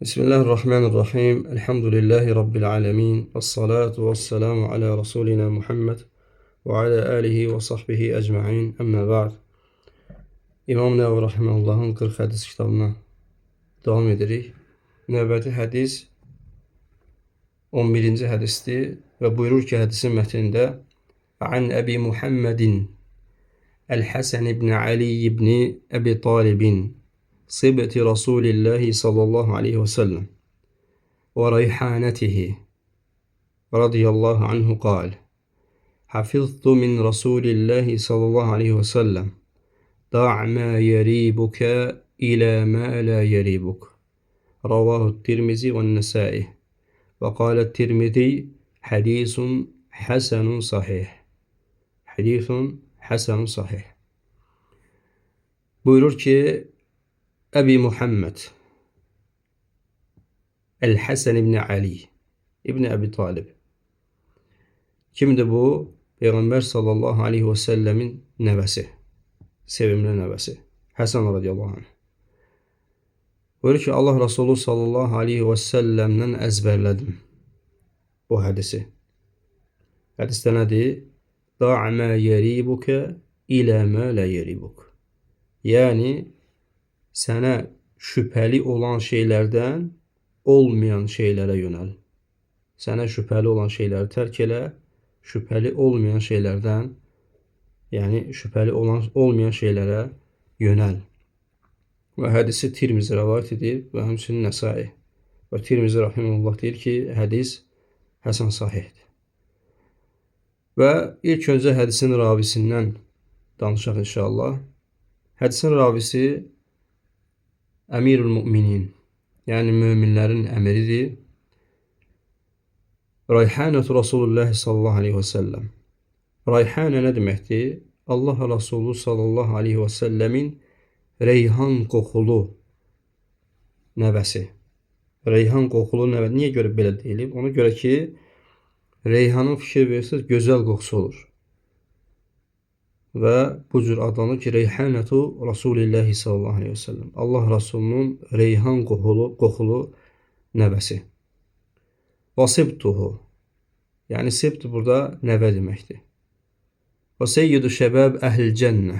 Bismillahirrahmanirrahim. Elhamdülillahi Rabbil alemin. Vessalatu vesselamu ala Resulina Muhammed ve ala alihi ve sahbihi ecma'in. Əmmə ba'd. İmam Nəvavi Rahiməhullahın 40 hədis kitabına devam edirik. Növbəti hədis 11-ci hədisdir və buyurur ki, hədisin mətnində An Əbi Muhammedin Əl-Həsən ibn Ali ibn Əbi Talibin صبت رسول الله صلى الله عليه وسلم وريحانته رضي الله عنه قال حفظت من رسول الله صلى الله عليه وسلم دع ما يريبك إلى ما لا يريبك رواه الترمذي والنسائي وقال الترمذي حديث حسن صحيح حديث حسن صحيح. Buyurur ki Əbi Muhammed Əl-Həsən ibn Ali ibn Əbi Talib. Kimdir bu? Peyğəmbər sallallahu aleyhi və səlləmin nəvəsi, sevimli nəvəsi Həsən radiyallahu anh. Buyurur ki, Allah Resulü sallallahu aleyhi və səlləmdən əzbərlədim bu hədisi. Hədisdə nədir? Da' mə yeribuka ilə mə lə yeribuk. Yəni sənə şübhəli olan şeylərdən olmayan şeylərə yönəl. Sənə şübhəli olan şeyləri tərk elə, şübhəli olmayan şeylərdən, yəni şübhəli olmayan şeylərə yönəl. Və hədisi Tirmizi rəvayət edib və həmçinin Nəsai. Və Tirmizi rahimehullah deyir ki, hədis həsən sahihdir. Və ilk öncə hədisin ravisindən danışaq inşallah. Hədisin ravisi Əmirül Müminin, yəni möminlərin əmiridir. Rayhanətu Rasulullah sallallahu aleyhi və səlləm. Rayhanə nə deməkdir? Allah Resulü sallallahu aleyhi və səlləmin reyhan qoxulu nəvəsi. Reyhan qoxulu nəvəsi. Niyə görə belə deyilib? Ona görə ki, reyhanın fikir verirsiniz, gözəl qoxusu olur. Və bu cür adlanır ki, Reyhanətu Rasulillahi sallallahu aleyhi və səlləm. Allah Rasulunun reyhan qoxulu nəvəsi. Və sibtuhu. Yəni sibt burada nəvə deməkdir. Və seyyidu şəbəb əhl cənnə.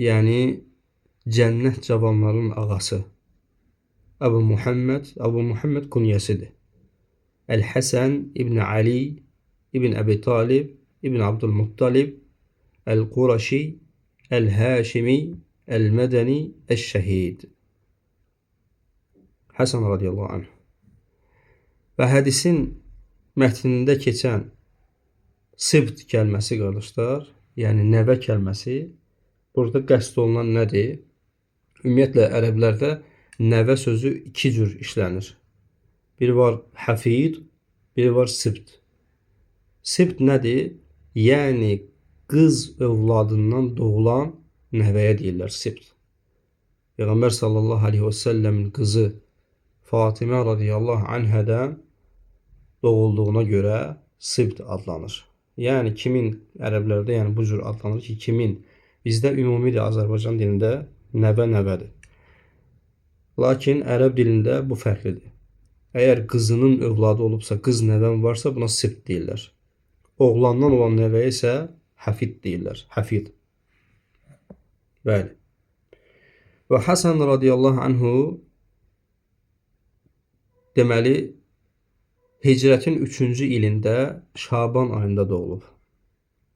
Yəni cənnət cavanların ağası. Əbu Muhammed kunyəsidir. Əl-Həsən ibn Ali ibn Əbi Talib ibn Abdülmuttalib Əl-Quraşi, Əl-Həşimi, Əl-Mədəni, Əş-Şəhid. Həsən radiyallahu anh. Və hədisin mətnində keçən sibt kəlməsi qardaşlar, yəni nəvə kəlməsi, burada qəsd olunan nədir? Ümumiyyətlə, ərəblərdə nəvə sözü iki cür işlənir. Biri var həfid, biri var sibt. Sibt nədir? Yəni qız övladından doğulan nəvəyə deyirlər sibt. Peyğəmbər sallallahu aleyhi və səlləmin qızı Fatimə radiyallahu anhədən doğulduğuna görə sibt adlanır. Yəni kimin ərəblərdə yəni bu cür adlanır ki, kimin bizdə ümumidir Azərbaycan dilində nəvədir. Lakin ərəb dilində bu fərqlidir. Əgər qızının övladı olubsa, qız nəvən varsa buna sibt deyirlər. Oğlandan olan nəvəyə isə həfid deyirlər. Həfid. Bəli. Və Həsən radiyallahu anhu deməli hicrətin 3-cü ilində Şaban ayında doğulub.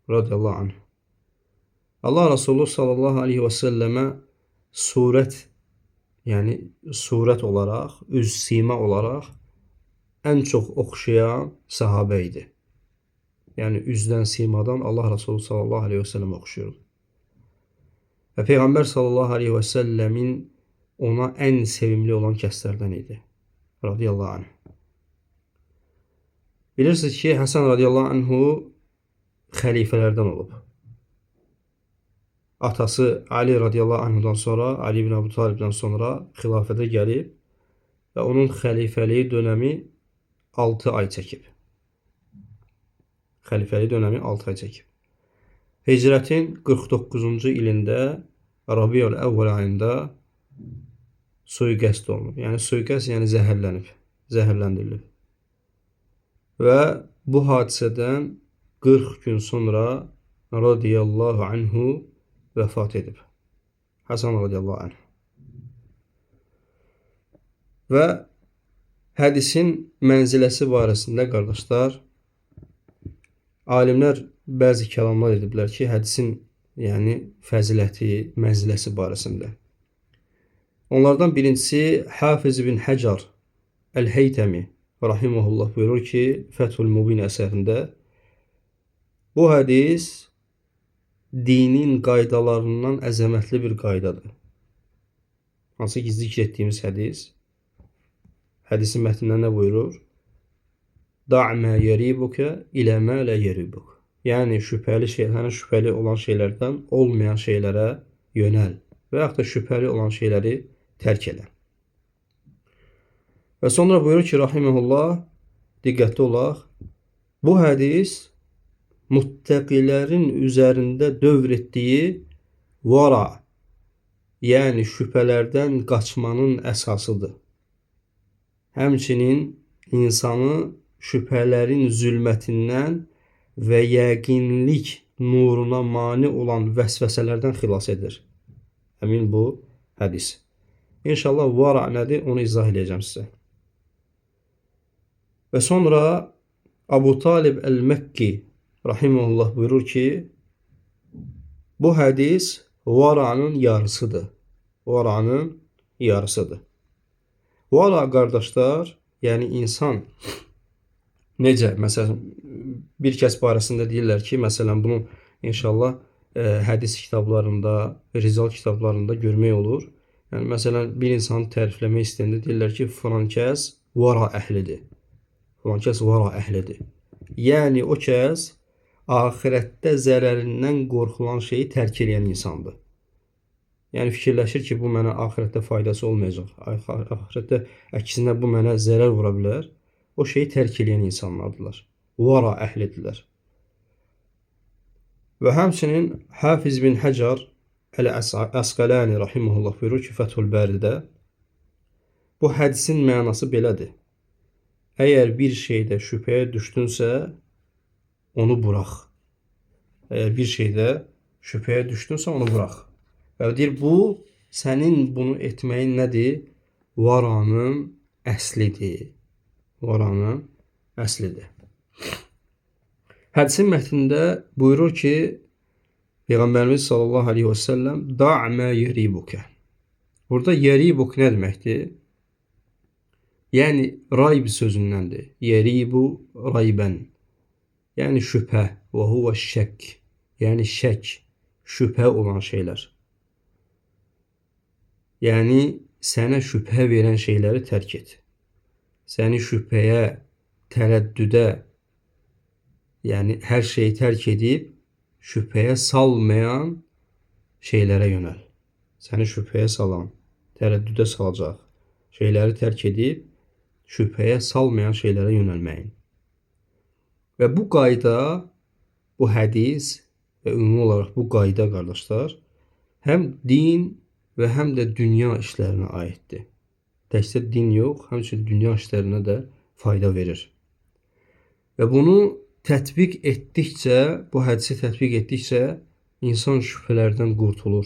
Radiyallahu anhu. Allah Resulü sallallahu aleyhi və səlləmə surət olaraq, üz sima olaraq ən çox oxşayan sahabə idi. Yəni üzdən, simadan Allah Resulü sallallahu aleyhi və səlləm oxşuyurdu. Və Peyğəmbər sallallahu aleyhi və səlləmin ona ən sevimli olan kəslərdən idi. Radiyallahu anh. Bilirsiniz ki, Həsən radiyallahu anhu xəlifələrdən olub. Atası Ali radiyallahu anhudan sonra, Ali ibn Əbu Talibdən sonra xilafətə gəlib və onun xəlifəliyi dönəmi 6 ay çəkib. Xəlifəli dönəmi 6 ay çəkib. Hicrətin 49-cu ilində Rabiul Əvvəl ayında sui-qəsd olunub. Yəni sui-qəsd yəni zəhərlənib, zəhərləndirilib. Və bu hadisədən 40 gün sonra radiyallahu anhu vəfat edib. Həsən radiyallahu anh. Və hədisin mənziləsi barəsində qardaşlar, alimlər bəzi kəlamlar ediblər ki, hədisin yəni fəziləti, mənziləsi barəsində. Onlardan birincisi Hafiz ibn Həcar Əl-Heytəmi rahimehullah buyurur ki, Fəthül Mubin əsərində bu hədis dinin qaydalarından əzəmətli bir qaydadır. Hansı ki, zikr etdiyimiz hədis. Hədisin mətnində nə buyurur? Da' mə yeribuka ilə mə lə yeribuk. Yəni şübhəli şeylərdən, şübhəli olan şeylərdən olmayan şeylərə yönəl və yaxud da şübhəli olan şeyləri tərk elə. Və sonra buyurur ki, rahimehullah, diqqətli olaq, bu hədis muttəqilərin üzərində dövr etdiyi vara, yəni şübhələrdən qaçmanın əsasıdır. Həmçinin insanı şübhələrin zülmətindən və yəqinlik nuruna mane olan vəsvəsələrdən xilas edir. Həmin bu hədis. İnşallah vara nədir, onu izah edəcəm sizə. Və sonra Abu Talib Əl-Məkki rahimehullah buyurur ki, bu hədis varanın yarısıdır. Varanın yarısıdır. Vara qardaşlar, yəni insan necə, məsələn, bir kəs barəsində deyirlər ki, məsələn, bunu inşallah hədis kitablarında, rizal kitablarında görmək olur. Yəni, məsələn, bir insanı tərifləmək istəyəndə deyirlər ki, filan kəs vara əhlidir. Filan kəs vara əhlidir. Yəni, o kəs axirətdə zərərindən qorxulan şeyi tərk edən insandır. Yəni, fikirləşir ki, bu mənə axirətdə faydası olmayacaq. Axirətdə əksinə bu mənə zərər vura bilər. O şeyi tərk edən insanlardılar. Vara əhlidirlər. Və həmçinin Hafiz bin Həcar Əl-Əsqəlani rahimehullah buyurur ki, Fəthül Bəridə bu hədisin mənası belədir. Əgər bir şeydə şübhəyə düşdünsə, onu burax. Əgər bir şeydə şübhəyə düşdünsə, onu burax. Və deyir, bu sənin bunu etməyin nədir? Varanın əslidir. Varanın əslidir. Hədisin mətnində buyurur ki, Peyğəmbərimiz sallallahu aleyhi və səlləm da' mə yeribukə. Burada yeribuk nə deməkdir? Yəni rayb sözündəndir. Yeribu raybən. Yəni şübhə. Və huvə şək. Yəni şək, şübhə olan şeylər. Yəni sənə şübhə verən şeyləri tərk et. Səni şübhəyə, tərəddüdə, yəni hər şeyi tərk edib şübhəyə salmayan şeylərə yönəl. Səni şübhəyə salan, tərəddüdə salacaq şeyləri tərk edib şübhəyə salmayan şeylərə yönəlməyin. Və bu qayda, bu hədis və ümumi olaraq bu qayda qardaşlar, həm din və həm də dünya işlərinə aiddir. Təkcə din yox, həmçinin dünya işlərinə də fayda verir. Və bunu tətbiq etdikcə, bu hədisi tətbiq etdikcə insan şübhələrdən qurtulur.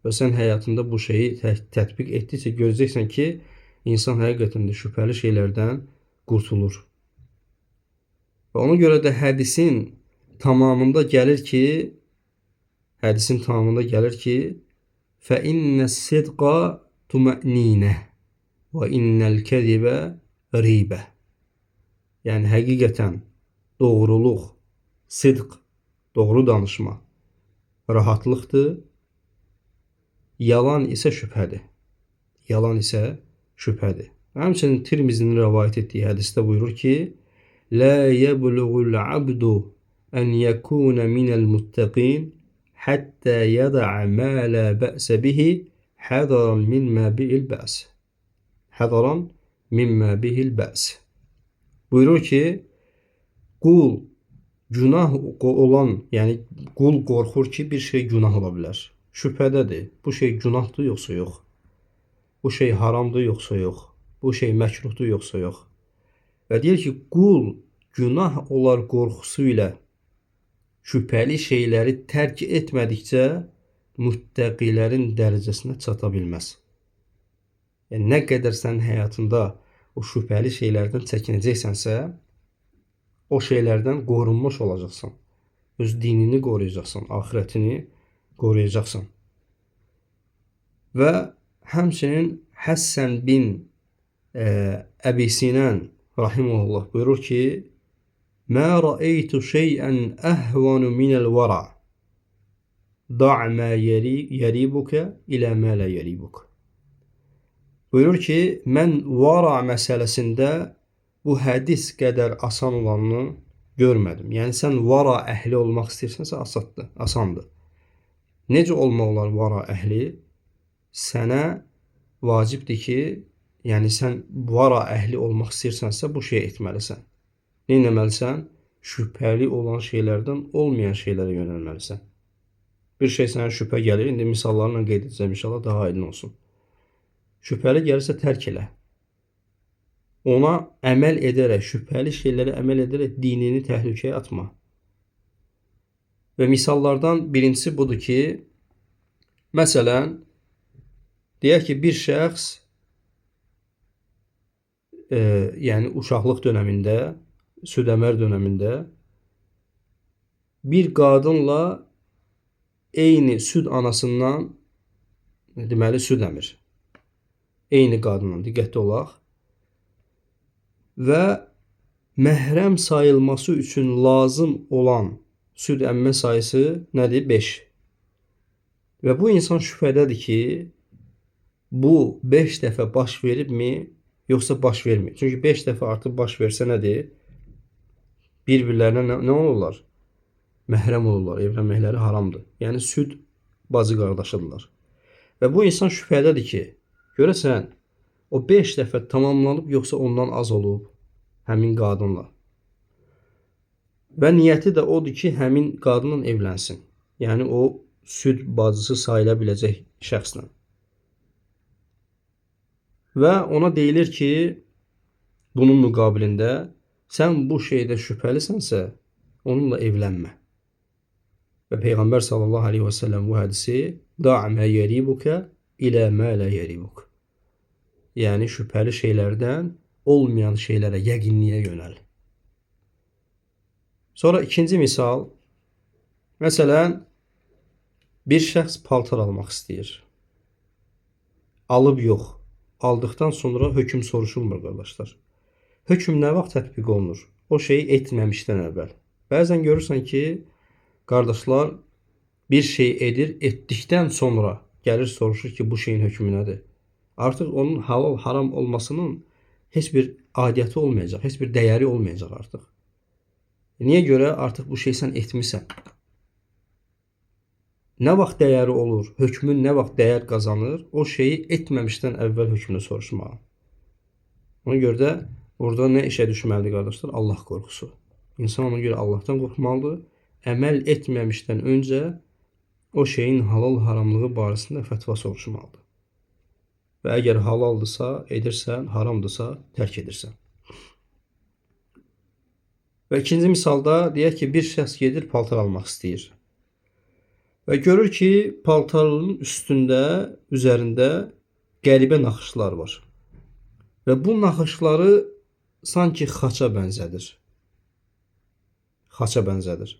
Və sən həyatında bu şeyi tətbiq etdikcə görəcəksən ki, insan həqiqətən də şübhəli şeylərdən qurtulur. Və ona görə də hədisin tamamında gəlir ki, فَإِنَّ الصِّدْقَ تُمَأْنِينَةٌ وَإِنَّ الْكَذِبَ رِيبَةٌ. Yəni həqiqətən doğruluq, sidq, doğru danışma rahatlıqdır. Yalan isə şübhədir. Yalan isə şübhədir. Həmçinin Tirmizinin rəvayət etdiyi hədisdə buyurur ki, لَا يَبْلُغُ الْعَبْدُ أَنْ يَكُونَ مِنَ الْمُتَّقِينَ حَتَّى يَدَعَ مَا لَا بَأْسَ بِهِ حَذَرًا مِمَّا بِهِ الْبَأْسِ. Hədaran mimmə bihil bəs. Buyurur ki, qul günah olan, yəni qul qorxur ki, bir şey günah ola bilər. Şübhədədir. Bu şey günahdır yoxsa yox. bu şey haramdır yoxsa yox, bu şey məkruhdur yoxsa yox. Və deyir ki, qul günah olar qorxusu ilə şübhəli şeyləri tərk etmədikcə müttəqilərin dərəcəsinə çata bilməz. Yəni, nə qədər sənin həyatında o şübhəli şeylərdən çəkinəcəksənsə, o şeylərdən qorunmuş olacaqsan. Öz dinini qoruyacaqsan, axirətini qoruyacaqsan. Və həmçinin Həssən bin Əbi Sinən rahimehullah buyurur ki, "Mə rəeytu şey'ən əhvanu minəl vara. Da' mə yeribuka ilə mə la yeribuk." Buyurur ki, mən vara məsələsində bu hədis qədər asan olanını görmədim. Yəni sən vara əhli olmaq istəyirsənsə asandır. Necə olmaq olar vara əhli? Sənə vacibdir ki, yəni sən vara əhli olmaq istəyirsənsə bu şey etməlisən. Nə etməlisən? Şübhəli olan şeylərdən olmayan şeylərə yönəlməlisən. Bir şey sənə şübhə gəlir, indi misallarla qeyd edəcəm inşallah daha aydın olsun. Şübhəli gəlirsə tərk elə. Ona əməl edərək, şübhəli şeylərə əməl edərək dinini təhlükəyə atma. Və misallardan birincisi budur ki, məsələn, deyək ki, bir şəxs yəni uşaqlıq dönəmində, südəmər dönəmində bir qadınla eyni süd anasından deməli süd əmir. Eyni qadınla, diqqətli olaq. Və məhrəm sayılması üçün lazım olan süd əmmə sayısı nədir? 5. Və bu insan şübhədədir ki, bu 5 dəfə baş veribmi, yoxsa baş vermir. Çünki 5 dəfə artıq baş versə nədir? Bir-birlərinə nə olurlar? Məhrəm olurlar, evlənməkləri haramdır. Yəni süd bacı qardaşıdırlar. Və bu insan şübhədədir ki, görəsən, o 5 dəfə tamamlanıb, yoxsa ondan az olub həmin qadınla. Və niyyəti də odur ki, həmin qadınla evlənsin. Yəni o süd bacısı sayıla biləcək şəxslə. Və ona deyilir ki, bunun müqabilində sən bu şeydə şübhəlisənsə, onunla evlənmə. Və Peyğəmbər sallallahu aleyhi və səlləm bu hədisi "Da' mə yeribuka ilə mə la yeribuk." Yəni şübhəli şeylərdən olmayan şeylərə, yəqinliyə yönəl. Sonra ikinci misal, məsələn, bir şəxs paltar almaq istəyir. Alıb yox. Aldıqdan sonra hökm soruşulmur, qardaşlar. Hökm nə vaxt tətbiq olunur? O şeyi etməmişdən əvvəl. Bəzən görürsən ki, qardaşlar bir şey edir, etdikdən sonra gəlir soruşur ki, bu şeyin hökmü nədir? Artıq onun halal, haram olmasının heç bir adiyyəti olmayacaq, heç bir dəyəri olmayacaq artıq. Niyə görə? Artıq bu şey sən etmirsən. Nə vaxt dəyəri olur, hökmün nə vaxt dəyər qazanır, o şeyi etməmişdən əvvəl hökmünü soruşmağa. Ona görə də burada nə işə düşməlidir, qardaşlar? Allah qorxusu. İnsan ona görə Allahdan qorxmalıdır. Əməl etməmişdən öncə o şeyin halal haramlığı barəsində fətva soruşmalıdır. Və əgər halaldırsa, edirsən, haramdırsa, tərk edirsən. Və ikinci misalda deyək ki, bir şəxs gedir, paltar almaq istəyir. Və görür ki, paltarın üstündə, üzərində qəribə naxışlar var. Və bu naxışları sanki xaça bənzədir. Xaça bənzədir.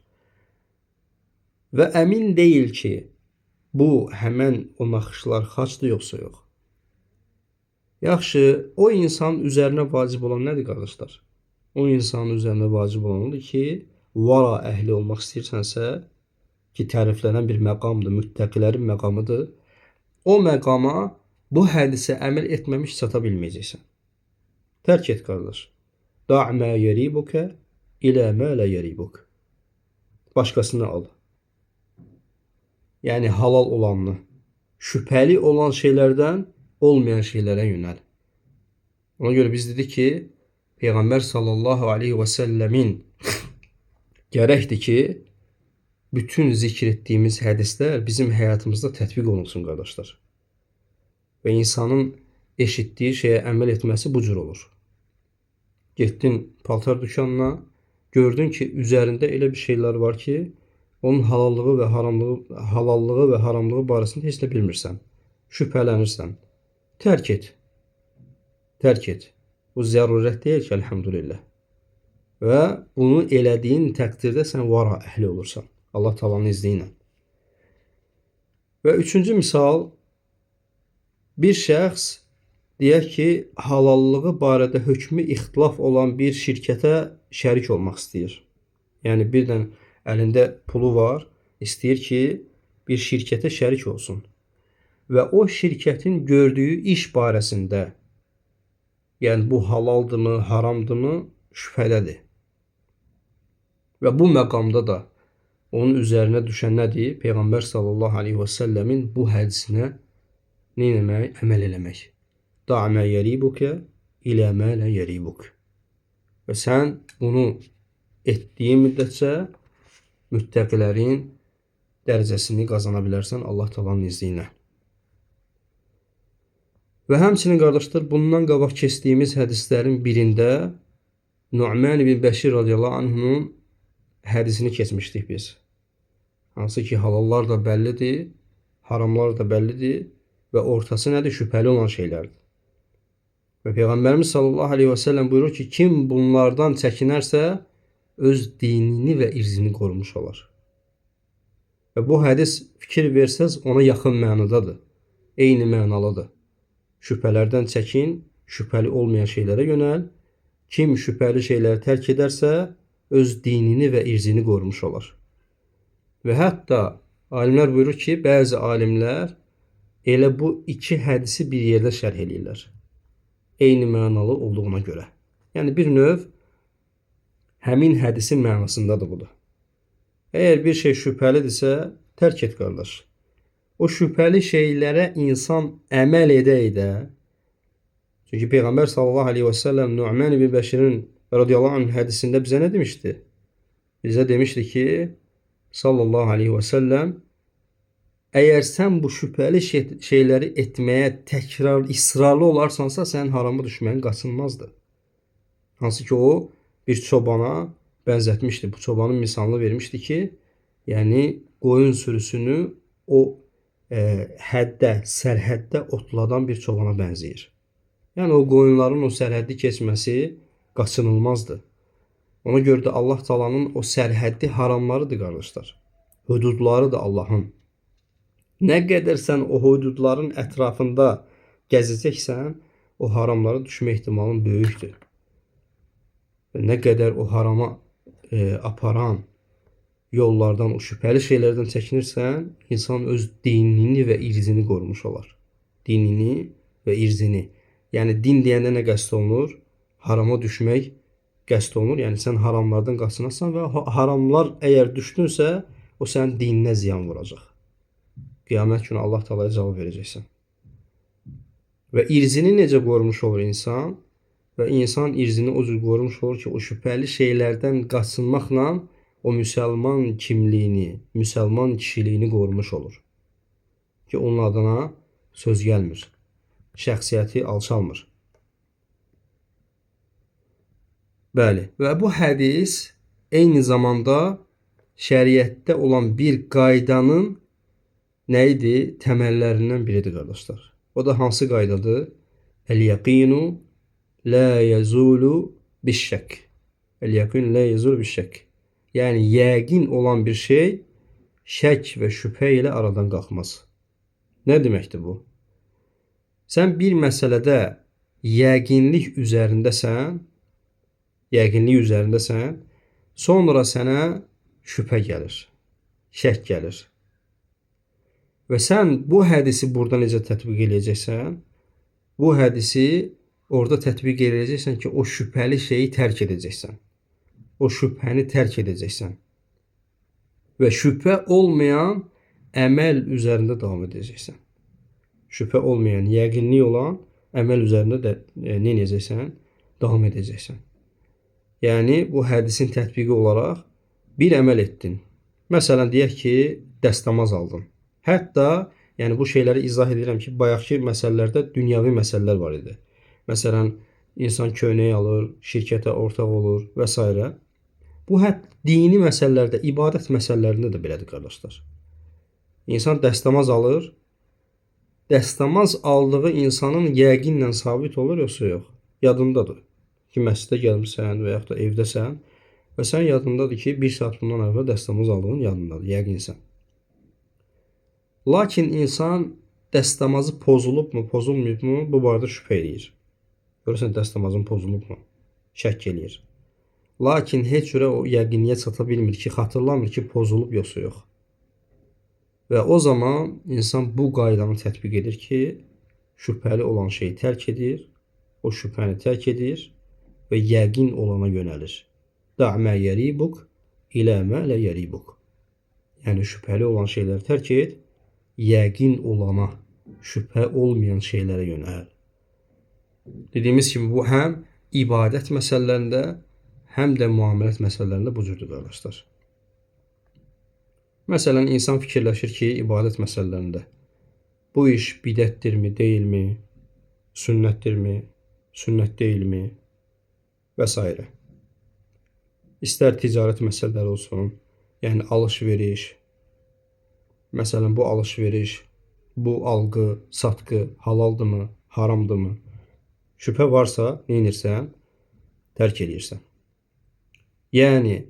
Və əmin deyil ki, bu həmən o naxışlar xaçdır yoxsa yox. Yaxşı, o insan üzərinə vacib olan nədir, qardaşlar? O insanın üzərinə vacib olan odur ki, vara əhli olmaq istəyirsənsə, ki, təriflənən bir məqamdır, müttəqilərin məqamıdır. O məqama bu hədisə əməl etməmiş çata bilməyəcəksən. Tərk et, qardaş. Da' mə yeribuka ilə mə la yeribuk. Başqasını al. Yəni halal olanını. Şübhəli olan şeylərdən olmayan şeylərə yönəl. Ona görə biz dedik ki, Peyğəmbər sallallahu aleyhi və səlləmin gərəkdir ki, bütün zikr etdiyimiz hədislər bizim həyatımızda tətbiq olunsun, qardaşlar. Və insanın eşitdiyi şeyə əməl etməsi bu cür olur. Getdin paltar dükanına, gördün ki, üzərində elə bir şeylər var ki, onun halallığı və haramlığı barəsində heç nə bilmirsən. Şübhələnirsən. Tərk et. Tərk et. Bu zərurət deyil ki, elhamdülillah. Və bunu elədiyin təqdirdə sən vara əhli olursan. Allah Taala'nın izni ilə. Və üçüncü misal, bir şəxs deyək ki, halallığı barədə hökmü ixtilaf olan bir şirkətə şərik olmaq istəyir. Yəni birdən əlində pulu var, istəyir ki, bir şirkətə şərik olsun. Və o şirkətin gördüyü iş barəsində, yəni bu halaldırmı, haramdırmı, şübhədədir. Və bu məqamda da onun üzərinə düşən nədir? Peyğəmbər sallallahu aleyhi və səlləmin bu hədisinə nə etmək? Əməl eləmək. Da' mə yəribukə ilə mə lə yəribuk. Və sən bunu etdiyin müddətcə müttəqilərin dərəcəsini qazana bilərsən Allah Taala'nın izni ilə. Və həmçinin qardaşlar, bundan qabaq keçdiyimiz hədislərin birində Nu'man ibn Bəşir radiyallahu anhunun hədisini keçmişdik biz. Hansı ki, halallar da bəllidir, haramlar da bəllidir və ortası nədir? Şübhəli olan şeylərdir. Və Peyğəmbərimiz sallallahu aleyhi və səlləm buyurur ki, kim bunlardan çəkinərsə, öz dinini və irzini qorumuş olar. Və bu hədis fikir versəz ona yaxın mənadadır. Eyni mənalıdır. Şübhələrdən çəkin, şübhəli olmayan şeylərə yönəl. Kim şübhəli şeyləri tərk edərsə, öz dinini və irzini qorumuş olar. Və hətta alimlər buyurur ki, bəzi alimlər elə bu iki hədisi bir yerdə şərh edirlər. Eyni mənalı olduğuna görə. Yəni bir növ həmin hədisin mənasındadır bu da. Əgər bir şey şübhəlidirsə, tərk et qardaş. O şübhəli şeylərə insan əməl edə. Çünki Peyğəmbər sallallahu aleyhi və səlləm Nu'man ibn Bəşirin radiyallahu anh hədisində bizə nə demişdi? Bizə demişdi ki, sallallahu aleyhi və səlləm, əgər sən bu şübhəli şeyləri etməyə təkrar, israrlı olarsansa, sənin harama düşməyin qaçınmazdır. Hansı ki, o bir çobana bənzətmişdi. Bu çobanın misalını vermişdi ki, yəni qoyun sürüsünü o sərhəddə otladan bir çobana bənzəyir. Yəni o qoyunların o sərhəddi keçməsi qaçınılmazdır. Ona görə də Allah Taala'nın o sərhəddi haramlarıdır qardaşlar. Hüdudları da Allahın. Nə qədər sən o hüdudların ətrafında gəzəcəksən, o haramlara düşmə ehtimalın böyükdür. Və nə qədər o harama aparan yollardan, o şübhəli şeylərdən çəkinirsən, insan öz dinini və irzini qorumuş olar. Dinini və irzini. Yəni din deyəndə nə qəsd olunur? Harama düşmək qəsd olunur. Yəni sən haramlardan qaçınasan və haramlar əgər düşdünsə, o sənin dininə ziyan vuracaq. Qiyamət günü Allah Taala'ya cavab verəcəksən. Və irzini necə qorumuş olur insan? Və insan irzini o cür qorumuş olur ki, o şübhəli şeylərdən qaçınmaqla o müsəlman kimliyini, müsəlman kişiliyini qorumuş olur. Ki, onun adına söz gəlmir. Şəxsiyyəti alçalmır. Bəli, və bu hədis eyni zamanda şəriətdə olan bir qaydanın nə idi? Təməllərindən biridir, qardaşlar. O da hansı qaydadır? El-yaqinu la yazulu biş-şək. El-yaqinu la yazulu biş-şək. Yəni, yəqin olan bir şey şək və şübhə ilə aradan qalxmaz. Nə deməkdir bu? Sən bir məsələdə yəqinlik üzərindəsən, sonra sənə şübhə gəlir, şək gəlir. Və sən bu hədisi burada necə tətbiq edəcəksən? Bu hədisi orada tətbiq edəcəksən ki, o şübhəli şeyi tərk edəcəksən. O şübhəni tərk edəcəksən. Və şübhə olmayan əməl üzərində davam edəcəksən. Şübhə olmayan, yəqinlik olan əməl üzərində də nə edəcəksən? Davam edəcəksən. Yəni, bu hədisin tətbiqi olaraq bir əməl etdin. Məsələn, deyək ki, dəstəmaz aldın. Hətta Yəni bu şeyləri izah edirəm ki, bayaqki məsələlərdə dünyəvi məsələlər var idi. Məsələn, insan köynək alır, şirkətə ortaq olur və s. Bu hətta dini məsələlərdə, ibadət məsələlərində də belədir qardaşlar. İnsan dəstəmaz alır, dəstəmaz aldığı insanın yəqinlə sabit olur yoxsa yox? Yadındadır ki, məscidə gəlmirsən və yaxud da evdəsən və sən yadındadır ki, 1 saat bundan əvvəl dəstəmaz aldığın yadındadır, yəqinsən. Lakin insan dəstəmazı pozulubmu, pozulmayıbmı, bu barədə şübhə eləyir. Görürsən dəstəmazın pozulubmu? Şəkk eləyir. Lakin heç cürə o yəqinliyə çata bilmir ki, xatırlamır ki, pozulub yoxsa yox. Və o zaman insan bu qaydanı tətbiq edir ki, şübhəli olan şeyi tərk edir, o şübhəni tərk edir və yəqin olana yönəlir. Da' mə yəribuk ilə mə lə yəribuk. Yəni şübhəli olan şeyləri tərk et, yəqin olana, şübhə olmayan şeylərə yönəl. Dediyimiz kimi bu həm ibadət məsələlərində, həm də müamelət məsələlərində bu cürdür qardaşlar. Məsələn, insan fikirləşir ki, ibadət məsələlərində bu iş bidətdirmi, deyilmi, sünnətdirmi, sünnət deyilmi və s. İstər ticarət məsələləri olsun, yəni alış-veriş, məsələn, bu alış-veriş, bu alqı, satqı halaldırmı, haramdırmı? Şübhə varsa, neynirsən? Tərk edirsən. Yəni,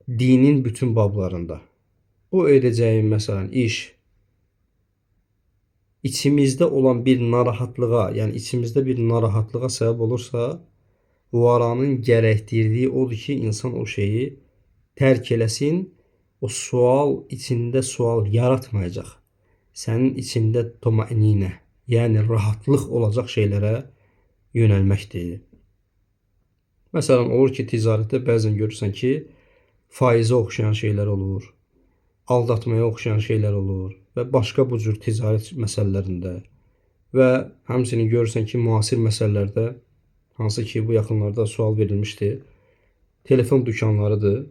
dinin bütün bablarında bu edəcəyim, məsələn, iş içimizdə olan bir narahatlığa, yəni içimizdə bir narahatlığa səbəb olursa, varanın gərəkdirdiyi odur ki, insan o şeyi tərk eləsin, o sual içində sual yaratmayacaq. Sənin içində tuma'ninə, yəni rahatlıq olacaq şeylərə yönəlməkdir. Məsələn, olur ki, ticarətdə bəzən görürsən ki, faizə oxşayan şeylər olur, aldatmaya oxşayan şeylər olur və başqa bu cür ticarət məsələlərində və həmçinin görürsən ki, müasir məsələlərdə, hansı ki, bu yaxınlarda sual verilmişdi, telefon dükanlarıdır.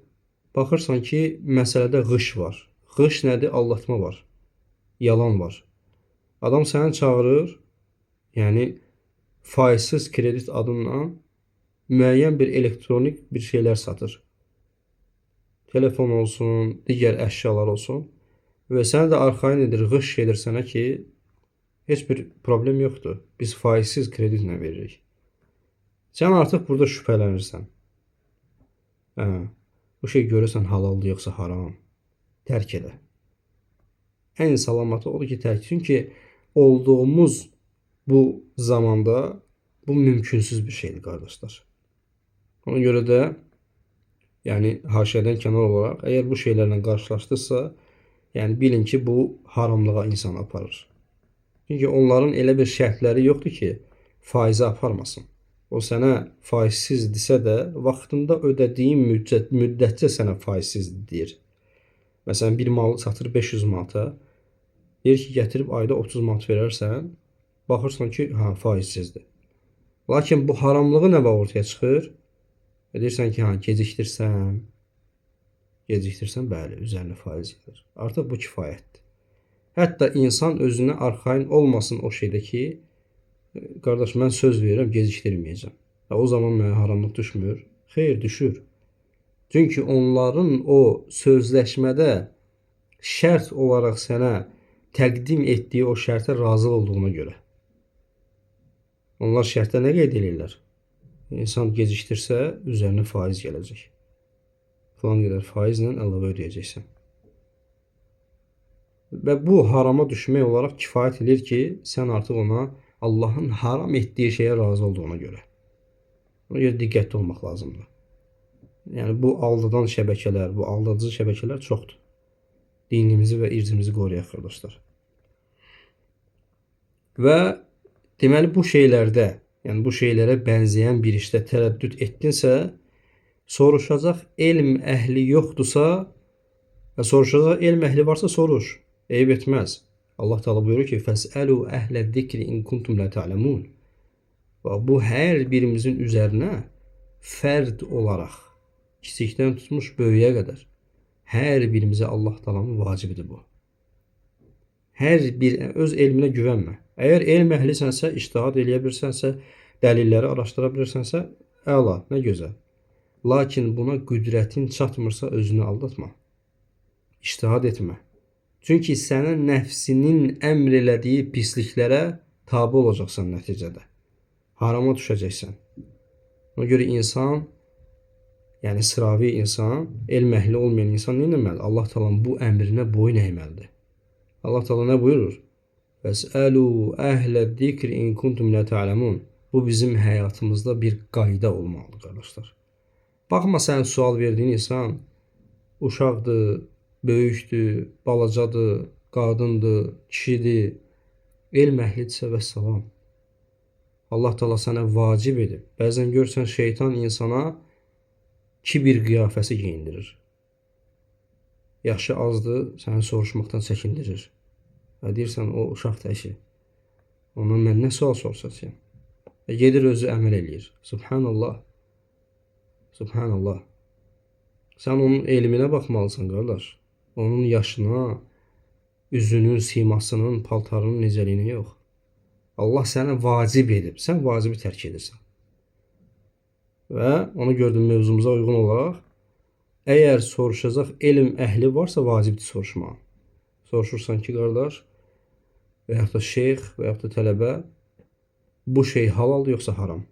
Baxırsan ki, məsələdə qış var. Qış nədir? Aldatma var. Yalan var. Adam səni çağırır, yəni faizsiz kredit adıyla müəyyən bir elektronik bir şeylər satır. Telefon olsun, digər əşyalar olsun və səni də arxayın edir, qış edir sənə ki, heç bir problem yoxdur. Biz faizsiz kreditlə veririk. Sən artıq burada şübhələnirsən. Bu şey görürsən halaldır yoxsa haram. Tərk elə. Ən salamatı odur ki, tərk. Çünki olduğumuz bu zamanda bu mümkünsüz bir şeydir qardaşlar. Ona görə də yəni haşiyədən kənar olaraq əgər bu şeylərlə qarşılaşdırsa, yəni bilin ki, bu haramlığa insan aparır. Çünki onların elə bir şərtləri yoxdur ki, faizə aparmasın. O sənə faizsiz desə də, vaxtında ödədiyin müddətcə sənə faizsiz deyir. Məsələn, bir malı satır 500 manata, deyir ki, gətirib ayda 30 manat verərsən, baxırsan ki, faizsizdir. Lakin bu haramlığı nə vaxt ortaya çıxır? Deyirsən ki, gecikdirsən, bəli, üzərinə faiz gedir. Artıq bu kifayətdir. Hətta insan özünə arxayın olmasın o şeydə ki, qardaş, mən söz verirəm, gecikdirməyəcəm. O zaman mənə haramlıq düşmür. Xeyr, düşür. Çünki onların o sözləşmədə şərt olaraq sənə təqdim etdiyi o şərtə razı olduğuna görə. Onlar şərtdə nə qeyd edirlər? İnsan gecikdirsə, üzərinə faiz gələcək. Falan qədər faizlə əlavə ödəyəcəksən. Və bu harama düşmək olaraq kifayət edir ki, sən artıq ona Allahın haram etdiyi şeyə razı olduğuna görə. Ona görə diqqətli olmaq lazımdır. Yəni bu aldadan şəbəkələr, bu aldadıcı şəbəkələr çoxdur. Dinimizi və irzimizi qoruyaq qardaşlar. Və deməli bu şeylərdə, yəni bu şeylərə bənzəyən bir işdə tərəddüd etdinsə, soruşacaq elm əhli yoxdursa, və soruşacaq elm əhli varsa soruş. Eyib etməz. Allah Teala buyurur ki, "Fəsəlu əhlə zikri in kuntum la ta'lemun." Və bu hər birimizin üzərinə fərd olaraq, kiçikdən tutmuş böyüyə qədər hər birimizə Allah Teala'nın vacibidir bu. Hər bir öz elminə güvənmə. Əgər elm əhlisənsə, ictihad eləyə bilirsənsə, dəlilləri araşdıra bilirsənsə, əla, nə gözəl. Lakin buna qüdrətin çatmırsa özünü aldatma. İctihad etmə. Çünki sənin nəfsinin əmr elədiyi pisliklərə tabe olacaqsan nəticədə. Harama düşəcəksən. Ona görə insan, yəni sıravi insan, elm əhli olmayan insan nə etməli? Allah Taala'nın bu əmrinə boyun əyməlidir. Allah Teala ne buyurur? Ves'alu ehle zikri in kuntum la ta'lemun. Bu bizim hayatımızda bir qayda olmalıdır kardeşler. Bakma sen sual verdiğin insan uşaqdır, böyükdür, balacadır, qadındır, kişidir. Elm əhlidirsə vəssalam. Allah Teala sənə vacib edib. Bəzən görsən şeytan insana kibir qiyafəsi geyindirir. Yaşı azdır, səni soruşmaqdan çəkindirir. Və deyirsən, o uşaq təşi. Ondan mən nə sual sorsacağım? Və gedir özü əməl eləyir. Subhanallah. Subhanallah. Sən onun elminə baxmalısan, qardaş. Onun yaşına, üzünün, simasının, paltarının necəliyinə yox. Allah sənə vacib edib. Sən vacibi tərk edirsən. Və onu gördüyüm mövzumuza uyğun olaraq eğer soruşacaq elm əhli varsa vacibdir soruşmaq. Soruşursan ki, qardaş, və yaxud da şeyx, və yaxud da tələbə, bu şey halaldır yoxsa haram?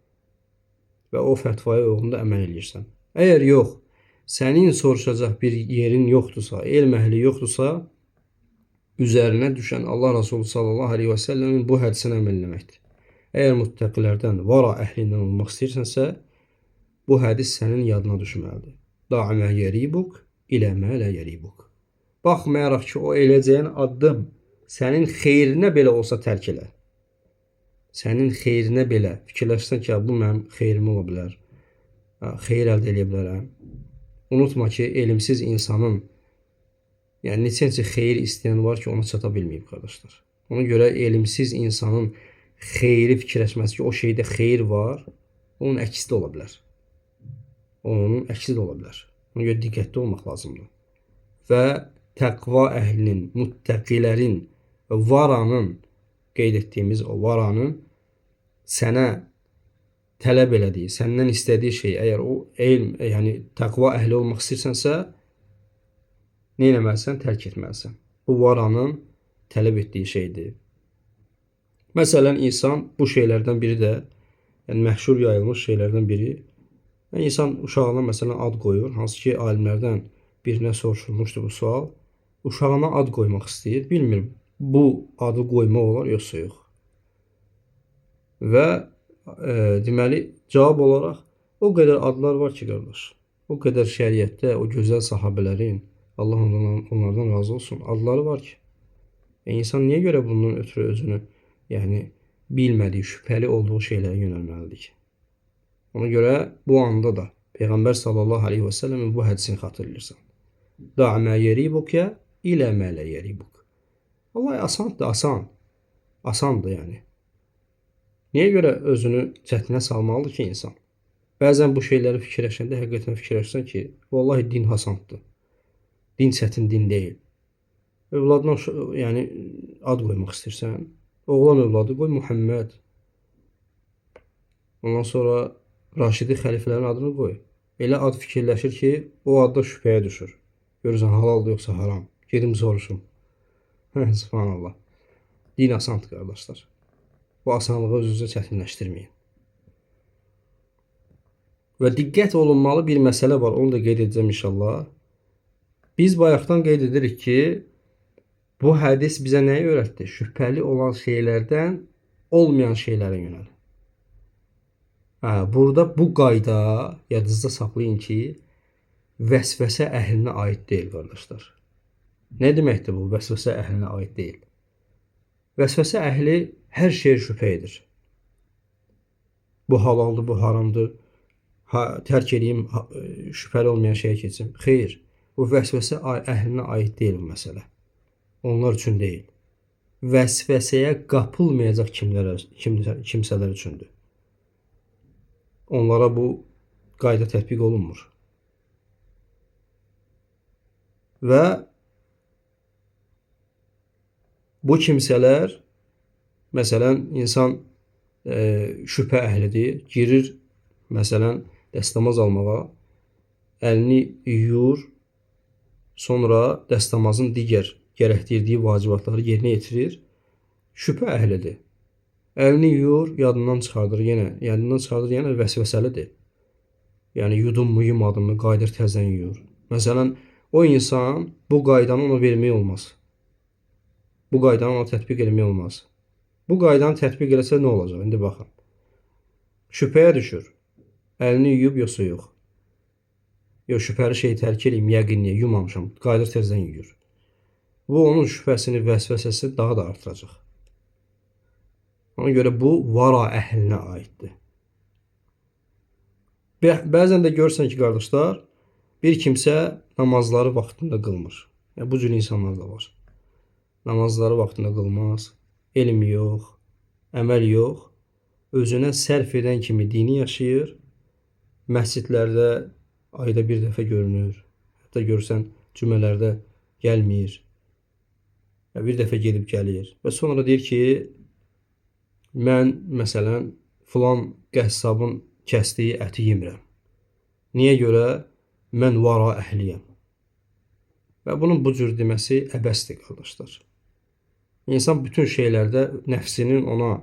Və o fətvaya uyğun da əməl edirsən. Əgər yox, sənin soruşacaq bir yerin yoxdursa, elm əhli yoxdursa, üzərinə düşən Allah Resulü sallallahu aleyhi və səlləmin bu hədisinə əməl etməkdir. Əgər muttəqilərdən, vara əhlindən olmaq istəyirsənsə, bu hədis sənin yadına düşməlidir. Da' mə yeribuk ilə mə lə yeribuk. Baxmayaraq ki, o eləcəyin addım sənin xeyrinə belə olsa tərk elə. Sənin xeyrinə belə fikirləşsən ki, bu mənim xeyrim ola bilər. Xeyir əldə edə bilərəm. Unutma ki, elmsiz insanın, yəni neçə xeyir istəyən var ki, ona çata bilməyib, qardaşlar. Ona görə elmsiz insanın xeyri fikirləşməsi ki, o şeydə xeyir var, onun əksi də ola bilər. Onun əksi də ola bilər. Ona görə diqqətli olmaq lazımdır. Və təqva əhlinin, muttəqilərin, varanın, qeyd etdiyimiz o varanın sənə tələb elədiyi, səndən istədiyi şey, əgər o elm, yəni təqva əhli olmaq istəyirsənsə, nə etməlisən? Tərk etməlisən. Bu varanın tələb etdiyi şeydir. Məsələn, insan bu şeylərdən biri də, yəni məşhur yayılmış şeylərdən biri, İnsan uşağına məsələn ad qoyur, hansı ki alimlərdən birinə soruşulmuşdu bu sual. Uşağına ad qoymaq istəyir, bilmir bu adı qoymaq olar yoxsa yox. Və deməli cavab olaraq o qədər adlar var ki, qardaş. O qədər şəriətdə o gözəl sahabələrin, Allah onlardan razı olsun, adları var ki. İnsan niyə görə bundan ötürü özünü, yəni bilmədiyi, şübhəli olduğu şeylərə yönəlməlidir ki? Ona görə bu anda da Peyğəmbər sallallahu aleyhi və səlləmin bu hədisini xatırlayırsan. Da' mə yeribukə ilə mə lə yeribuk. Vallahi asandır, asan. Asandır yəni. Niyə görə özünü çətinə salmalıdır ki insan? Bəzən bu şeyləri fikirləşəndə həqiqətən fikirləşsən ki, vallahi din asandır. Din çətin din deyil. Övladına yəni ad qoymaq istəyirsən, oğlan övladı qoy Muhammed. Ondan sonra Raşidi xəlifələrin adını qoy. Elə ad fikirləşir ki, o adda şübhəyə düşür. Görürsən, halaldır yoxsa haram. Gedim soruşum. Subhanallah. Din asandır, qardaşlar. Bu asanlığı özünüzə çətinləşdirməyin. Və diqqət olunmalı bir məsələ var. Onu da qeyd edəcəm inşallah. Biz bayaqdan qeyd edirik ki, bu hədis bizə nəyi öyrətdi? Şübhəli olan şeylərdən olmayan şeylərə yönəl. Burada bu qayda yadınızda saxlayın ki, vəsvəsə əhlinə aid deyil, qardaşlar. Nə deməkdir bu? Vəsvəsə əhlinə aid deyil. Vəsvəsə əhli hər şeyə şübhə edir. Bu halaldır, bu haramdır. Tərk edeyim, şübhəli olmayan şeyə keçim. Xeyr, bu vəsvəsə əhlinə aid deyil bu məsələ. Onlar üçün deyil. Vəsvəsəyə qapılmayacaq kimsələr üçündür. Onlara bu qayda tətbiq olunmur. Və Bu kimsələr, məsələn, insan şübhə əhlidir, girir, məsələn, dəstəmaz almağa, əlini yuyur, sonra dəstəmazın digər gərəkdirdiyi vacibatları yerinə yetirir, şübhə əhlidir. Əlini yuyur, yadından çıxardır yenə vəsvəsəlidir. Yəni yudum mu, yumadım mı, qayıdır təzədən yuyur. Məsələn, o insan bu qaydanı ona vermək olmaz. Bu qaydanı ona tətbiq etmək olmaz. Bu qaydanı tətbiq eləsə nə olacaq? İndi baxın. Şübhəyə düşür. Əlini yuyub yoxsa yox. Yox, şübhəli şeyi tərk edeyim, yəqinliyə yumamışam. Qayıdır təzədən yuyur. Bu onun şübhəsini, vəsvəsəsini daha da artıracaq. Ona görə bu vara əhlinə aiddir. Bəzən də görürsən ki, qardaşlar, bir kimsə namazları vaxtında qılmır. Yəni, bu cür insanlar da var. Namazları vaxtında qılmaz, elm yox, əməl yox, özünə sərf edən kimi dini yaşayır, məscidlərdə ayda bir dəfə görünür, hətta görürsən cümələrdə gəlmir, bir dəfə gedib gəlir və sonra deyir ki, mən məsələn filan qəssabın kəsdiyi əti yemirəm. Niyə görə? Mən vara əhliyəm. Və bunun bu cür deməsi əbəsdir, qardaşlar. İnsan bütün şeylərdə nəfsinin ona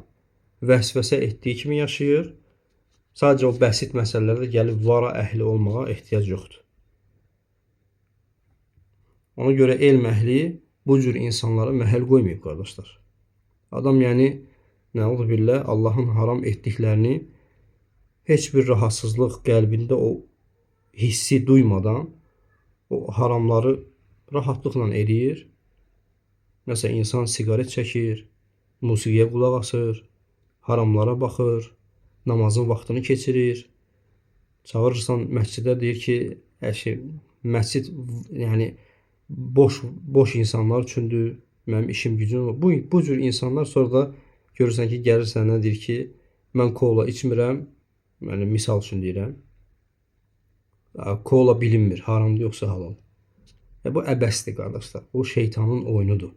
vəsvəsə etdiyi kimi yaşayır. Sadəcə o bəsit məsələlərdə gəlib vara əhli olmağa ehtiyac yoxdur. Ona görə elm əhli bu cür insanlara məhəl qoymayıb, qardaşlar. Adam yəni, nəuzu billah, Allahın haram etdiklərini heç bir rahatsızlıq qəlbində o hissi duymadan o haramları rahatlıqla eləyir. Məsələn, insan siqaret çəkir, musiqiyə qulaq asır, haramlara baxır, namazın vaxtını keçirir. Çağırırsan məscidə, deyir ki, məscid yəni boş insanlar üçündür, mənim işim gücüm var. Bu cür insanlar sonra da görürsən ki, gəlir sənə deyir ki, mən kola içmirəm, yəni misal üçün deyirəm. Kola bilinmir, haramdır yoxsa halal. Bu əbəsdir, qardaşlar. Bu şeytanın oyunudur.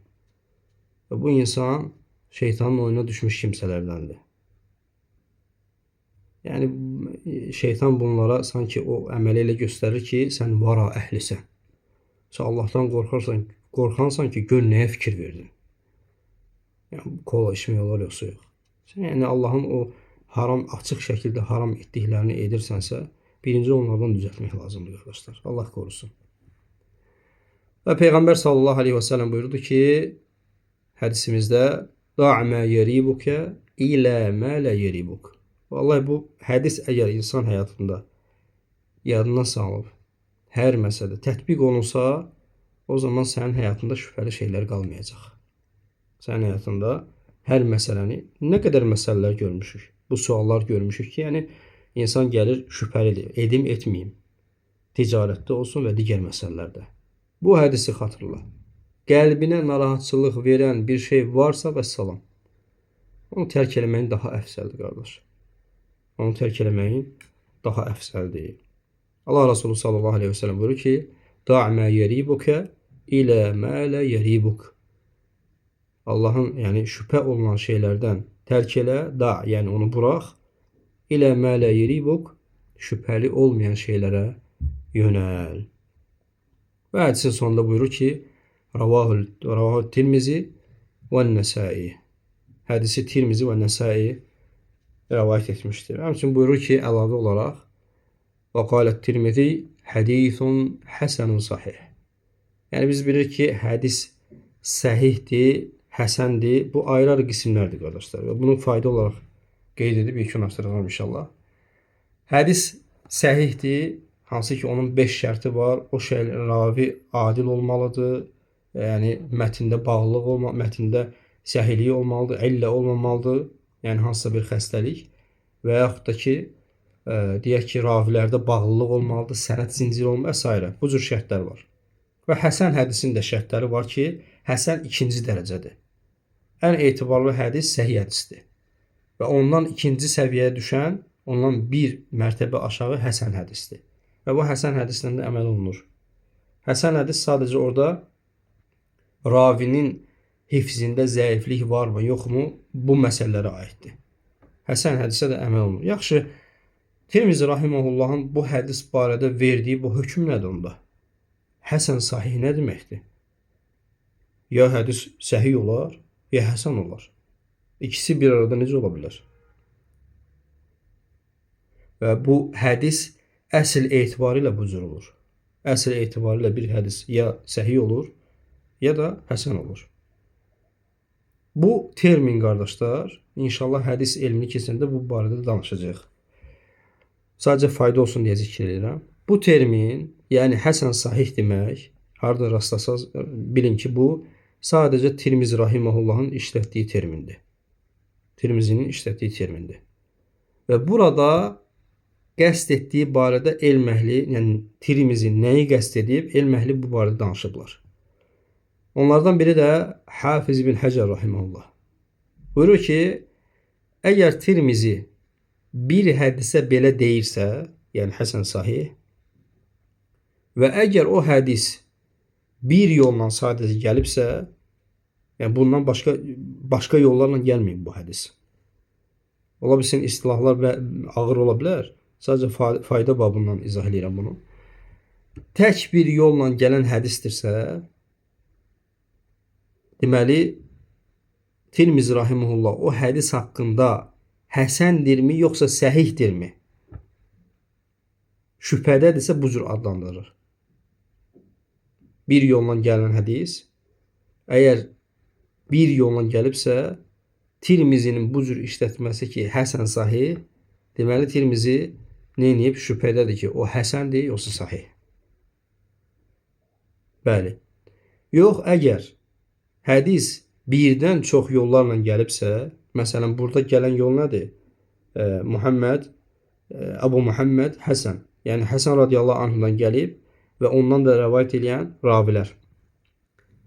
Və bu insan şeytanın oyununa düşmüş kimsələrdəndir. Yəni şeytan bunlara sanki o əməli ilə göstərir ki, sən vara əhlisən. Sən Allahdan qorxansan ki, gör nəyə fikir verdin. Yəni kola içmək olar yoxsa yox. Sən yəni Allahın o haram, açıq şəkildə haram etdiklərini edirsənsə, birinci onlardan düzəltmək lazımdır, qardaşlar. Allah qorusun. Və Peyğəmbər sallallahu aleyhi və səlləm buyurdu ki, hədisimizdə "Da' mə yeribukə ilə mə lə yeribuk." Vallahi bu hədis əgər insan həyatında yadına salıb, hər məsələdə tətbiq olunsa, o zaman sənin həyatında şübhəli şeylər qalmayacaq. Sənin həyatında hər məsələni, nə qədər məsələlər görmüşük, bu suallar görmüşük ki, yəni insan gəlir şübhəlidir, edim, etməyim. Ticarətdə olsun və digər məsələlərdə. Bu hədisi xatırla. Qəlbinə narahatçılıq verən bir şey varsa və salam. Onu tərk eləməyin daha əfsəldir, qardaş. Onu tərk eləməyin daha əfsəldir. Allah Resulü sallallahu aleyhi və səlləm buyurur ki, "Da' mə yeribukə ilə mə lə yeribuk." Allahın, yəni şübhə olunan şeylərdən tərk elə, da, yəni onu burax, ilə mə lə yeribuk, şübhəli olmayan şeylərə yönəl. Və hədisin sonunda buyurur ki, Ravahu Tirmizi və Nəsai. Hədisi Tirmizi və Nəsai rəvayət etmişdir. Həmçinin buyurur ki, əlavə olaraq, və qalət Tirmizi hədisun həsənun sahih. Yəni biz bilirik ki, hədis səhihdir, həsəndir. Bu ayrı-ayrı qismlərdir, qardaşlar. Və bunu fayda olaraq qeyd edib yekunlaşdıracağam inşallah. Hədis səhihdir, hansı ki onun 5 şərti var. O ravi adil olmalıdır. Yəni mətndə bağlılıq olmalıdır, mətndə səhihlik olmalıdır, illə olmamalıdır. Yəni hansısa bir xəstəlik və yaxud da ki, deyək ki, ravilərdə bağlılıq olmalıdır, sənəd zinciri olmalıdır və s. Bu cür şərtlər var. Və həsən hədisin də şərtləri var ki, həsən ikinci dərəcədir. Ən etibarlı hədis səhih hədisdir. Və ondan ikinci səviyyəyə düşən, ondan bir mərtəbə aşağı həsən hədisdir. Və bu həsən hədislə də əməl olunur. Həsən hədis sadəcə orada ravinin hifzində zəiflik varmı, yoxmu, bu məsələlərə aiddir. Həsən hədisə də əməl olunur. Yaxşı, Tirmizi rahimehullahın bu hədis barədə verdiyi bu hökm nədir onda? Həsən sahih nə deməkdir? Ya hədis səhih olar, ya həsən olar. İkisi bir arada necə ola bilər? Və bu hədis əsl etibarıyla bu cür olur. Əsl etibarıyla bir hədis ya səhih olur, ya da həsən olur. Bu termin qardaşlar, inşallah hədis elmini keçəndə bu barədə danışacağıq. Sadəcə fayda olsun deyə zikr edirəm. Bu termin, yəni həsən sahih demək, harda rastlasaz bilin ki, bu sadəcə Tirmizi rahimehullahın işlətdiyi termindir. Tirmizinin işlətdiyi termindir. Və burada qəsd etdiyi barədə elm əhli, yəni Tirmizi nəyi qəsd edib, elm əhli bu barədə danışıblar. Onlardan biri də Hafiz ibn Həcər rahimehullah. Buyurur ki, əgər Tirmizi bir hədisə belə deyirsə, yəni həsən sahih, və əgər o hədis bir yolla sadəcə gəlibsə, yəni bundan başqa yollarla gəlməyib bu hədis. Ola bilsin istilahlar ağır ola bilər. Sadəcə fayda babından izah edirəm bunu. Tək bir yolla gələn hədisdirsə, deməli Tirmizi rahimehullah o hədis haqqında həsəndirmi yoxsa səhihdirmi? Şübhədədirsə bu cür adlandırır. Bir yolla gələn hədis, əgər bir yolla gəlibsə, Tirmizinin bu cür işlətməsi ki, həsən sahih, deməli Tirmizi nə edib? Şübhədədir ki, o həsəndir, yoxsa sahih. Bəli. Yox, əgər hədis birdən çox yollarla gəlibsə, məsələn, burada gələn yol nədir? Əbu Muhammed Həsən. Yəni, Həsən radiyallahu anhudan gəlib və ondan da rəvayət edən ravilər.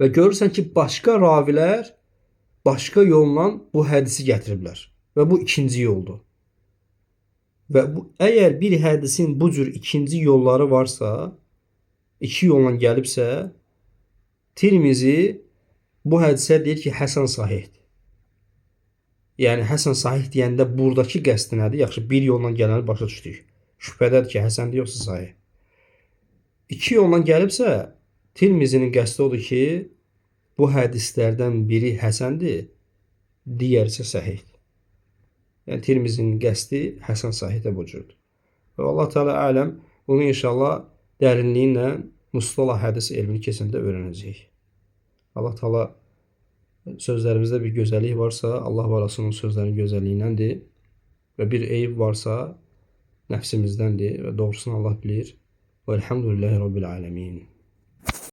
Və görürsən ki, başqa ravilər başqa yolla bu hədisi gətiriblər. Və bu ikinci yoldur. Və əgər bir hədisin bu cür ikinci yolları varsa, iki yolla gəlibsə, Tirmizi bu hədisə deyir ki, həsən sahihdir. Yəni, həsən sahih deyəndə buradakı qəsdi nədir? Yaxşı, bir yolla gələni başa düşdük. Şübhədədir ki, həsəndir, yoxsa sahih. İki yolla gəlibsə, Tirmizinin qəsdi odur ki, bu hədislərdən biri həsəndir, digərisi səhihdir. Yəni, Tirmizinin qəsdi həsən sahihdə bu cürdür. Və Allah Teala aləm, bunu inşallah dərinliyinlə mustalah hədis elmini keçəndə öyrənəcəyik. Allah Teala sözlərimizdə bir gözəllik varsa, Allah və Rasulunun sözlərinin gözəlliyindəndir və bir eyib varsa, nəfsimizdəndir və doğrusunu Allah bilir. Və elhamdülillahi rabbil alemin.